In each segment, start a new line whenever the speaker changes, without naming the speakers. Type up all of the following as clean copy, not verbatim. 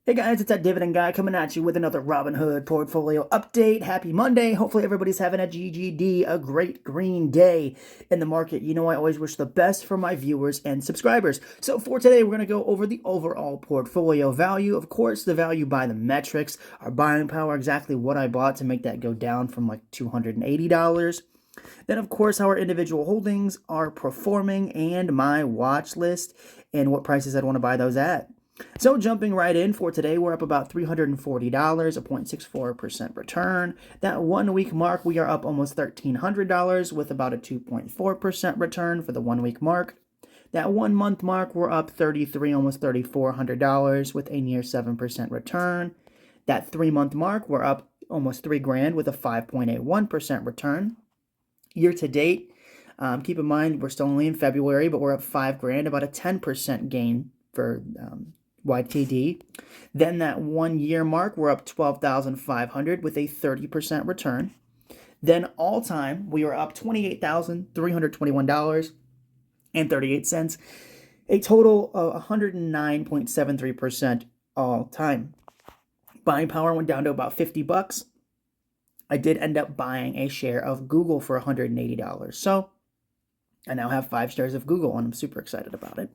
Hey guys, it's that Dividend guy coming at you with another Robinhood portfolio update. Happy Monday. Hopefully everybody's having a GGD, a great green day in the market. You know I always wish the best for my viewers and subscribers. So for today, we're going to go over the overall portfolio value. Of course, the value by the metrics, our buying power, exactly what I bought to make that go down from like $280. Then, of course, how our individual holdings are performing and my watch list and what prices I'd want to buy those at. So jumping right in for today, we're up about $340, a 0.64% return. That 1 week mark, we are up almost $1,300 with about a 2.4% return for the 1 week mark. That 1 month mark, we're up almost $3,400 with a near 7% return. That 3 month mark, we're up almost $3,000 with a 5.81% return. Year to date, keep in mind we're still only in February, but we're up $5,000, about a 10% gain for YTD. Then that 1 year mark, we're up $12,500 with a 30% return. Then all time, we are up $28,321.38, a total of 109.73% all time. Buying power went down to about $50. I did end up buying a share of Google for $180. So I now have 5 shares of Google, and I'm super excited about it.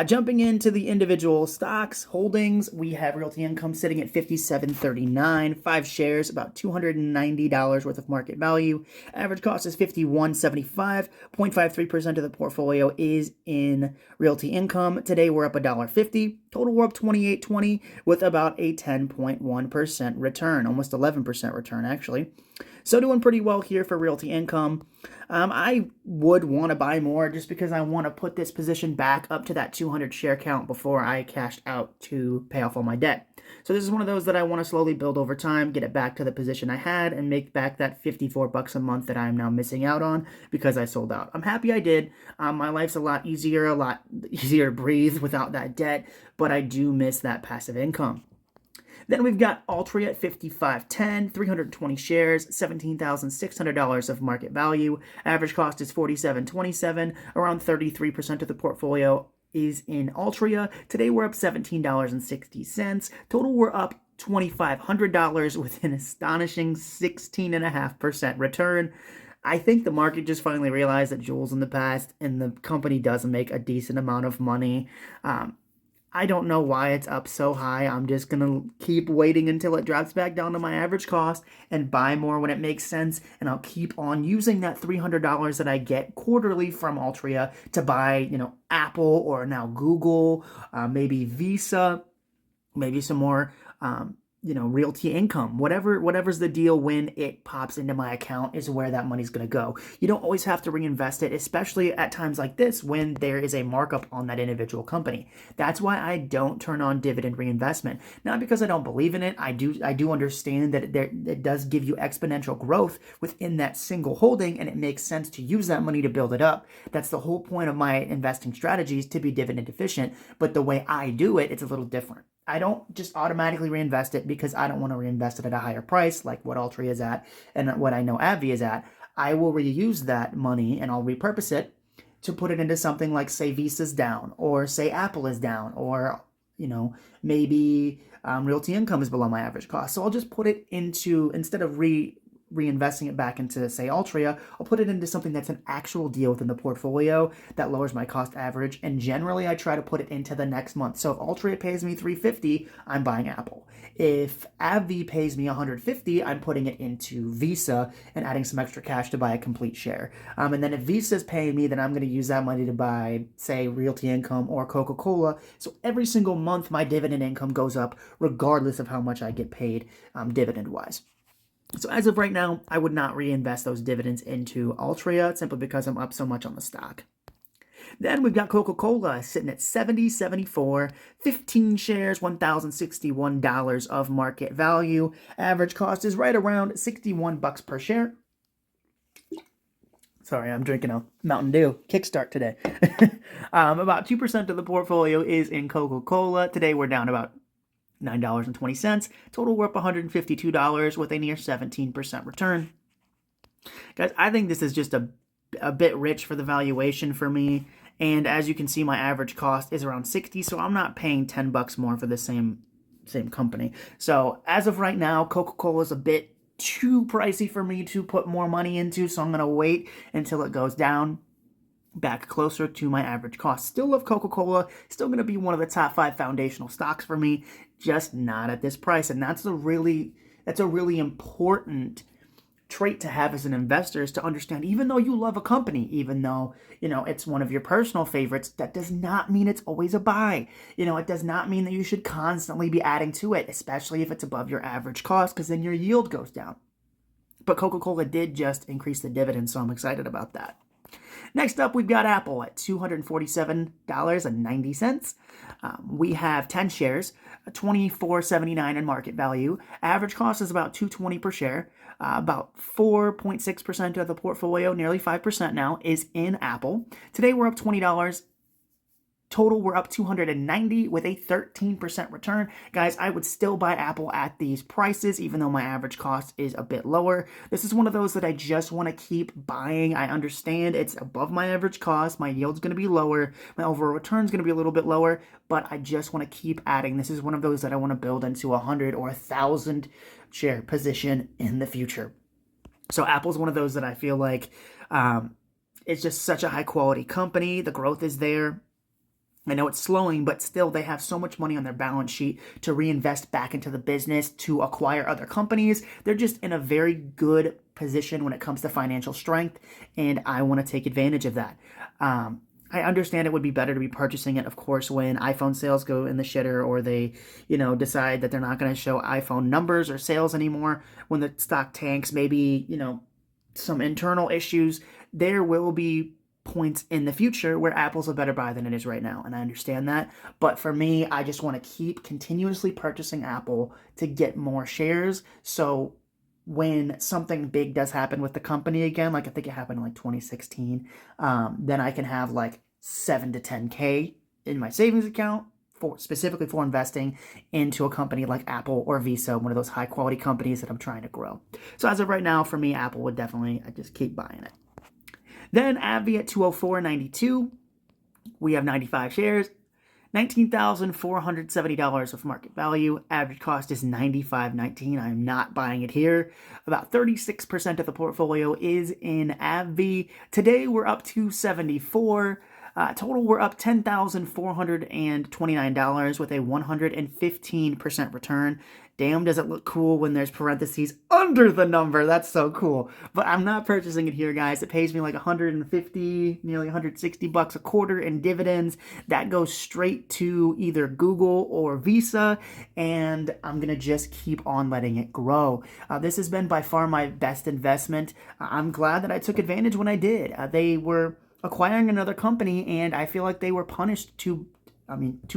Jumping into the individual stocks, holdings, we have Realty Income sitting at $57.39, 5 shares, about $290 worth of market value. Average cost is $51.75, 0.53% of the portfolio is in Realty Income. Today we're up $1.50, total we're up $28.20 with about a 10.1% return, almost 11% return actually. So doing pretty well here for Realty Income. I would want to buy more just because I want to put this position back up to that 200 share count before I cashed out to pay off all my debt. So this is one of those that I want to slowly build over time, get it back to the position I had, and make back that $54 a month that I'm now missing out on because I sold out. I'm happy I did. My life's a lot easier to breathe without that debt, but I do miss that passive income. Then we've got Altria at $55.10, 320 shares, $17,600 of market value. Average cost is $47.27. Around 33% of the portfolio is in Altria. Today we're up $17.60. Total we're up $2,500 with an astonishing 16.5% return. I think the market just finally realized that Juul's in the past and the company does make a decent amount of money. I don't know why it's up so high. I'm just going to keep waiting until it drops back down to my average cost and buy more when it makes sense. And I'll keep on using that $300 that I get quarterly from Altria to buy, Apple or now Google, maybe Visa, maybe some more, Realty Income, whatever's the deal when it pops into my account is where that money's going to go. You don't always have to reinvest it, especially at times like this when there is a markup on that individual company. That's why I don't turn on dividend reinvestment. Not because I don't believe in it. I do understand that it does give you exponential growth within that single holding, and it makes sense to use that money to build it up. That's the whole point of my investing strategies, to be dividend efficient. But the way I do it, it's a little different. I don't just automatically reinvest it because I don't want to reinvest it at a higher price like what Altria is at and what I know Abbvie is at. I will reuse that money and I'll repurpose it to put it into something like, say, Visa's down, or say Apple is down, or maybe Realty Income is below my average cost. So I'll just put it into, instead of reinvesting it back into, say, Altria, I'll put it into something that's an actual deal within the portfolio that lowers my cost average. And generally, I try to put it into the next month. So if Altria pays me $350, I'm buying Apple. If Abbvie pays me $150, I'm putting it into Visa and adding some extra cash to buy a complete share. And then if Visa's paying me, then I'm going to use that money to buy, say, Realty Income or Coca-Cola. So every single month, my dividend income goes up regardless of how much I get paid dividend-wise. So as of right now, I would not reinvest those dividends into Altria simply because I'm up so much on the stock. Then we've got Coca-Cola sitting at $70.74, 15 shares, $1,061 of market value. Average cost is right around $61 per share. Sorry, I'm drinking a Mountain Dew Kickstart today. About 2% of the portfolio is in Coca-Cola. Today we're down about $9.20. Total, we're up $152 with a near 17% return. Guys, I think this is just a bit rich for the valuation for me. And as you can see, my average cost is around $60, so I'm not paying $10 more for the same same company. So as of right now, Coca-Cola is a bit too pricey for me to put more money into, so I'm going to wait until it goes down back closer to my average cost. Still love Coca-Cola, still going to be one of the top 5 foundational stocks for me, just not at this price. And that's a really important trait to have as an investor, is to understand, even though you love a company, even though, it's one of your personal favorites, that does not mean it's always a buy. It does not mean that you should constantly be adding to it, especially if it's above your average cost, because then your yield goes down. But Coca-Cola did just increase the dividend, so I'm excited about that. Next up, we've got Apple at $247.90. We have 10 shares, $24.79 in market value. Average cost is about $2.20 per share. About 4.6% of the portfolio, nearly 5% now, is in Apple. Today, we're up $20. Total, we're up $290 with a 13% return. Guys, I would still buy Apple at these prices, even though my average cost is a bit lower. This is one of those that I just want to keep buying. I understand it's above my average cost. My yield's going to be lower. My overall return's going to be a little bit lower, but I just want to keep adding. This is one of those that I want to build into 100 or 1,000 share position in the future. So Apple's one of those that I feel like it's just such a high quality company. The growth is there. I know it's slowing, but still they have so much money on their balance sheet to reinvest back into the business, to acquire other companies. They're just in a very good position when it comes to financial strength, and I want to take advantage of that. I understand it would be better to be purchasing it, of course, when iPhone sales go in the shitter, or they, decide that they're not going to show iPhone numbers or sales anymore. When the stock tanks, maybe, some internal issues, there will be points in the future where Apple's a better buy than it is right now, and I understand that. But for me, I just want to keep continuously purchasing Apple to get more shares, so when something big does happen with the company again, like I think it happened in like 2016, then I can have like 7 to 10K in my savings account specifically for investing into a company like Apple or Visa, one of those high quality companies that I'm trying to grow. So as of right now, for me, Apple would definitely, I just keep buying it. Then Abbvie at $204.92. We have 95 shares, $19,470 of market value. Average cost is $95.19. I'm not buying it here. About 36% of the portfolio is in Abbvie. Today we're up to 74. Total, we're up $10,429 with a 115% return. Damn, does it look cool when there's parentheses under the number. That's so cool. But I'm not purchasing it here, guys. It pays me like $150, nearly $160 a quarter in dividends. That goes straight to either Google or Visa, and I'm going to just keep on letting it grow. This has been by far my best investment. I'm glad that I took advantage when I did. They were acquiring another company, and I feel like they were punished too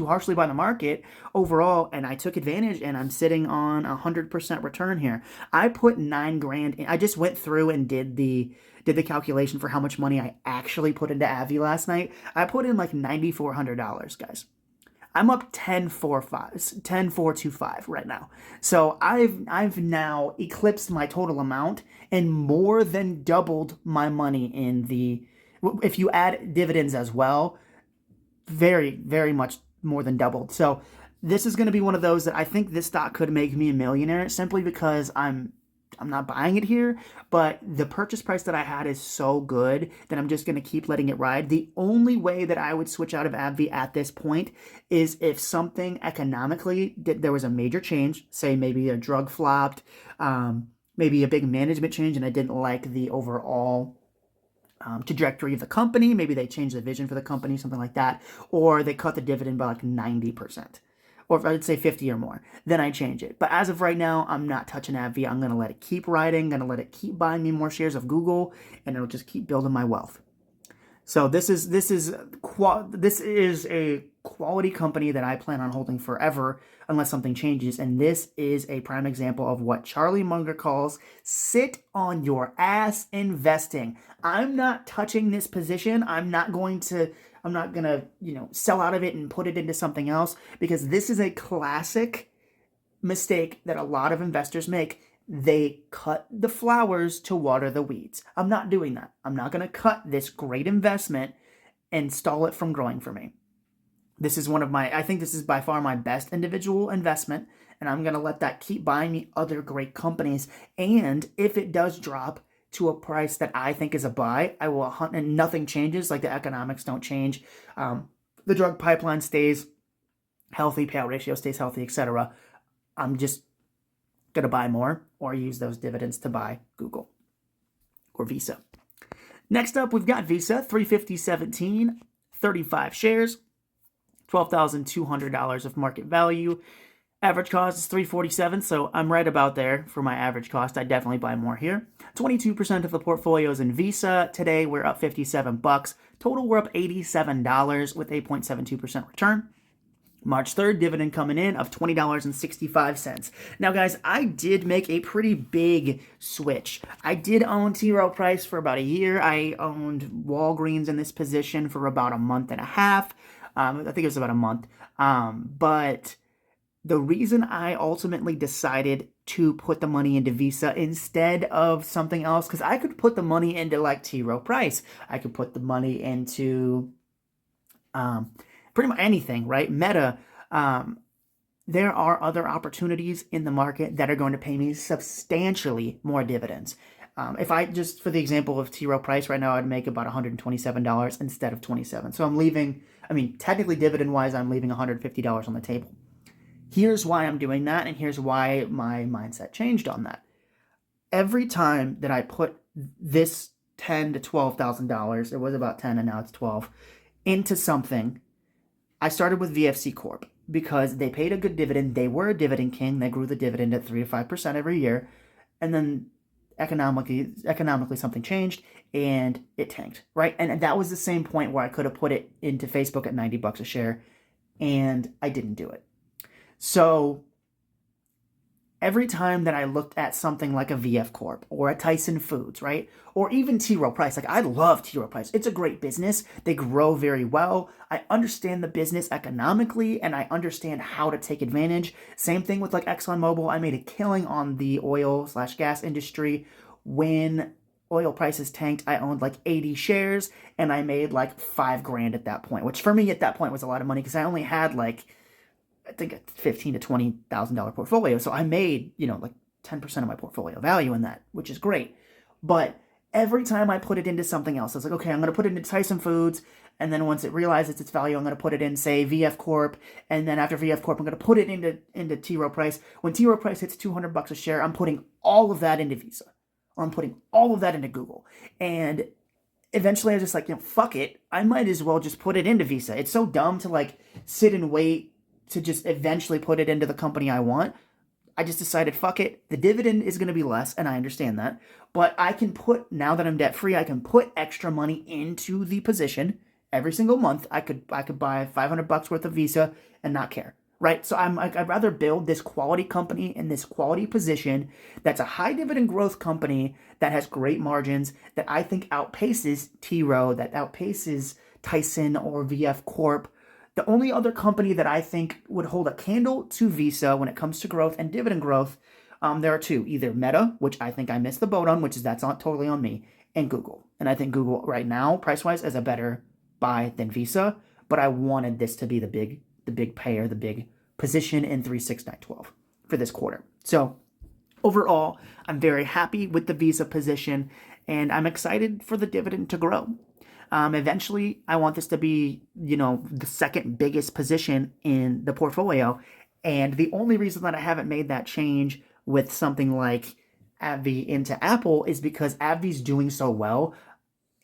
harshly by the market overall, and I took advantage, and I'm sitting on 100% return here. I put $9,000 in. I just went through and did the calculation for how much money I actually put into Abbvie last night. I put in like $9,400, guys. I'm up 10,425 right now. So I've now eclipsed my total amount and more than doubled my money in the, if you add dividends as well, very, very much more than doubled. So this is going to be one of those that I think this stock could make me a millionaire, simply because I'm not buying it here, but the purchase price that I had is so good that I'm just going to keep letting it ride. The only way that I would switch out of Abbvie at this point is if something economically, there was a major change, say maybe a drug flopped, maybe a big management change, and I didn't like the overall trajectory of the company. Maybe they changed the vision for the company, something like that, or they cut the dividend by like 90%, or if I'd say 50 or more, then I change it. But as of right now, I'm not touching Abbvie. I'm going to let it keep riding, going to let it keep buying me more shares of Google, and it'll just keep building my wealth. So this is a quality company that I plan on holding forever unless something changes. And this is a prime example of what Charlie Munger calls sit on your ass investing. I'm not touching this position. I'm not gonna, sell out of it and put it into something else, because this is a classic mistake that a lot of investors make. They cut the flowers to water the weeds. I'm not doing that. I'm not going to cut this great investment and stall it from growing for me. This is I think this is by far my best individual investment. and I'm going to let that keep buying me other great companies. And if it does drop to a price that I think is a buy, I will hunt, and nothing changes, like the economics don't change. The drug pipeline stays healthy, payout ratio stays healthy, etc. I'm just going to buy more or use those dividends to buy Google or Visa. Next up, we've got Visa, $350.17, 35 shares, $12,200 of market value. Average cost is $347, so I'm right about there for my average cost. I'd definitely buy more here. 22% of the portfolio is in Visa. Today, we're up $57. Total, we're up $87 with 8.72% return. March 3rd, dividend coming in of $20.65. Now, guys, I did make a pretty big switch. I did own T. Rowe Price for about a year. I owned Walgreens in this position for about a month and a half. I think it was about a month. But the reason I ultimately decided to put the money into Visa instead of something else, because I could put the money into like T. Rowe Price. I could put the money into pretty much anything, right? Meta. There are other opportunities in the market that are going to pay me substantially more dividends. If I just, for the example of T. Rowe Price right now, I'd make about $127 instead of $27. So I'm leaving, technically dividend-wise, I'm leaving $150 on the table. Here's why I'm doing that, and here's why my mindset changed on that. Every time that I put this $10,000 to $12,000, it was about 10 and now it's 12, into something, I started with VFC Corp because they paid a good dividend. They were a dividend king. They grew the dividend at 3 to 5% every year. And then economically something changed and it tanked, right? And that was the same point where I could have put it into Facebook at $90 a share, and I didn't do it. So every time that I looked at something like a VF Corp or a Tyson Foods, right? Or even T. Rowe Price. Like, I love T. Rowe Price. It's a great business. They grow very well. I understand the business economically, and I understand how to take advantage. Same thing with like ExxonMobil. I made a killing on the oil/gas industry. When oil prices tanked, I owned like 80 shares, and I made like $5,000 at that point, which for me at that point was a lot of money because I only had like, I think a $15,000 to $20,000 portfolio. So I made, like 10% of my portfolio value in that, which is great. But every time I put it into something else, I was like, okay, I'm going to put it into Tyson Foods. And then once it realizes its value, I'm going to put it in, say, VF Corp. And then after VF Corp, I'm going to put it into T. Rowe Price. When T. Rowe Price hits $200 a share, I'm putting all of that into Visa. Or I'm putting all of that into Google. And eventually I was just like, fuck it. I might as well just put it into Visa. It's so dumb to like sit and wait to just eventually put it into the company I want. I just decided, fuck it. The dividend is going to be less, and I understand that. But I can put, now that I'm debt-free, I can put extra money into the position every single month. I could buy $500 worth of Visa and not care, right? So I'd rather build this quality company in this quality position that's a high dividend growth company that has great margins, that I think outpaces T. Rowe, that outpaces Tyson or VF Corp. The only other company that I think would hold a candle to Visa when it comes to growth and dividend growth, there are two. Either Meta, which I think I missed the boat on, that's not totally on me, and Google. And I think Google right now, price-wise, is a better buy than Visa. But I wanted this to be the big payer, the big position in 36912 for this quarter. So overall, I'm very happy with the Visa position, and I'm excited for the dividend to grow. Eventually, I want this to be, the second biggest position in the portfolio. And the only reason that I haven't made that change with something like Abbvie into Apple is because Abbvie's doing so well.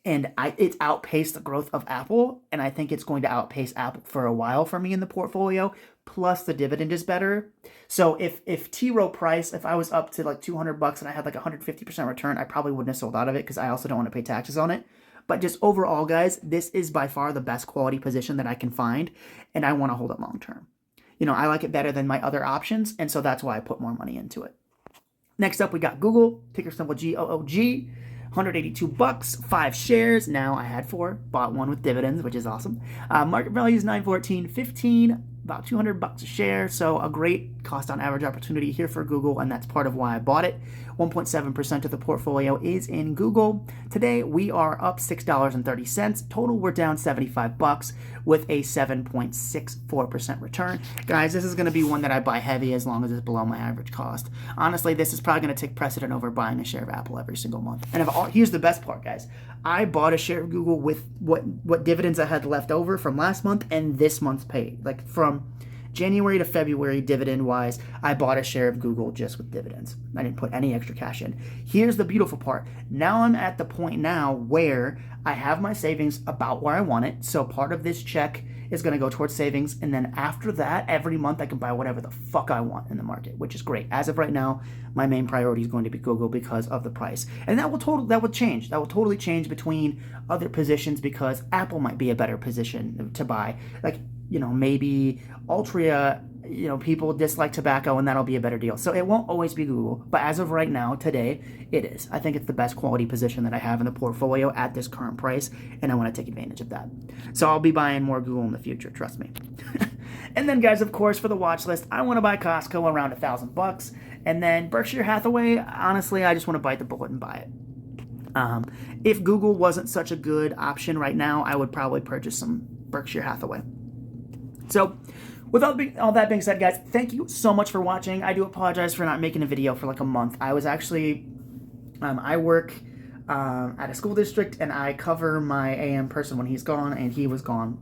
And it's outpaced the growth of Apple. And I think it's going to outpace Apple for a while for me in the portfolio. Plus, the dividend is better. So if T. Rowe Price, if I was up to like $200 and I had like 150% return, I probably wouldn't have sold out of it because I also don't want to pay taxes on it. But just overall, guys, this is by far the best quality position that I can find, and I want to hold it long term. I like it better than my other options, and so that's why I put more money into it. Next up, we got Google, ticker symbol GOOG, $182, 5 shares. Now I had 4, bought one with dividends, which is awesome. Market value is $914.15. about $200 a share, so a great cost on average opportunity here for Google, and that's part of why I bought it. 1.7% of the portfolio is in Google. Today we are up $6.30. Total, we're down $75 with a 7.64% return. Guys, this is going to be one that I buy heavy as long as it's below my average cost. Honestly, this is probably going to take precedent over buying a share of Apple every single month. And here's the best part, guys. I bought a share of Google with what dividends I had left over from last month and this month's pay. Like from January to February, dividend-wise, I bought a share of Google just with dividends. I didn't put any extra cash in. Here's the beautiful part. Now I'm at the point now where I have my savings about where I want it. So part of this check is going to go towards savings. And then after that, every month I can buy whatever the fuck I want in the market, which is great. As of right now, my main priority is going to be Google because of the price. And that will change. That will totally change between other positions because Apple might be a better position to buy. Like, maybe Altria, people dislike tobacco and that'll be a better deal. So it won't always be Google, but as of right now, today, it is. I think it's the best quality position that I have in the portfolio at this current price, and I want to take advantage of that. So I'll be buying more Google in the future, trust me. And then, guys, of course, for the watch list, I want to buy Costco around $1,000, and then Berkshire Hathaway, honestly, I just want to bite the bullet and buy it. If Google wasn't such a good option right now, I would probably purchase some Berkshire Hathaway. So, with all that being said, guys, thank you so much for watching. I do apologize for not making a video for like a month. I was actually, I work at a school district, and I cover my AM person when he's gone, and he was gone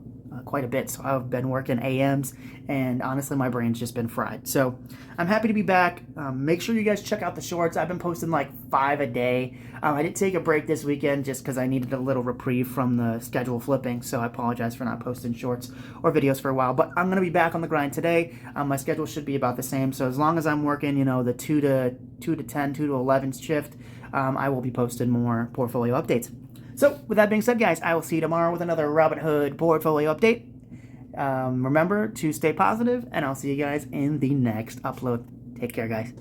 quite a bit. So I've been working AMs, and honestly, my brain's just been fried. So I'm happy to be back. Make sure you guys check out the shorts. I've been posting like 5 a day. I did take a break this weekend just because I needed a little reprieve from the schedule flipping, so I apologize for not posting shorts or videos for a while. But I'm going to be back on the grind today. My schedule should be about the same, so as long as I'm working, the 2 to 10, 2 to 11 shift, I will be posting more portfolio updates. So, with that being said, guys, I will see you tomorrow with another Robinhood portfolio update. Remember to stay positive, and I'll see you guys in the next upload. Take care, guys.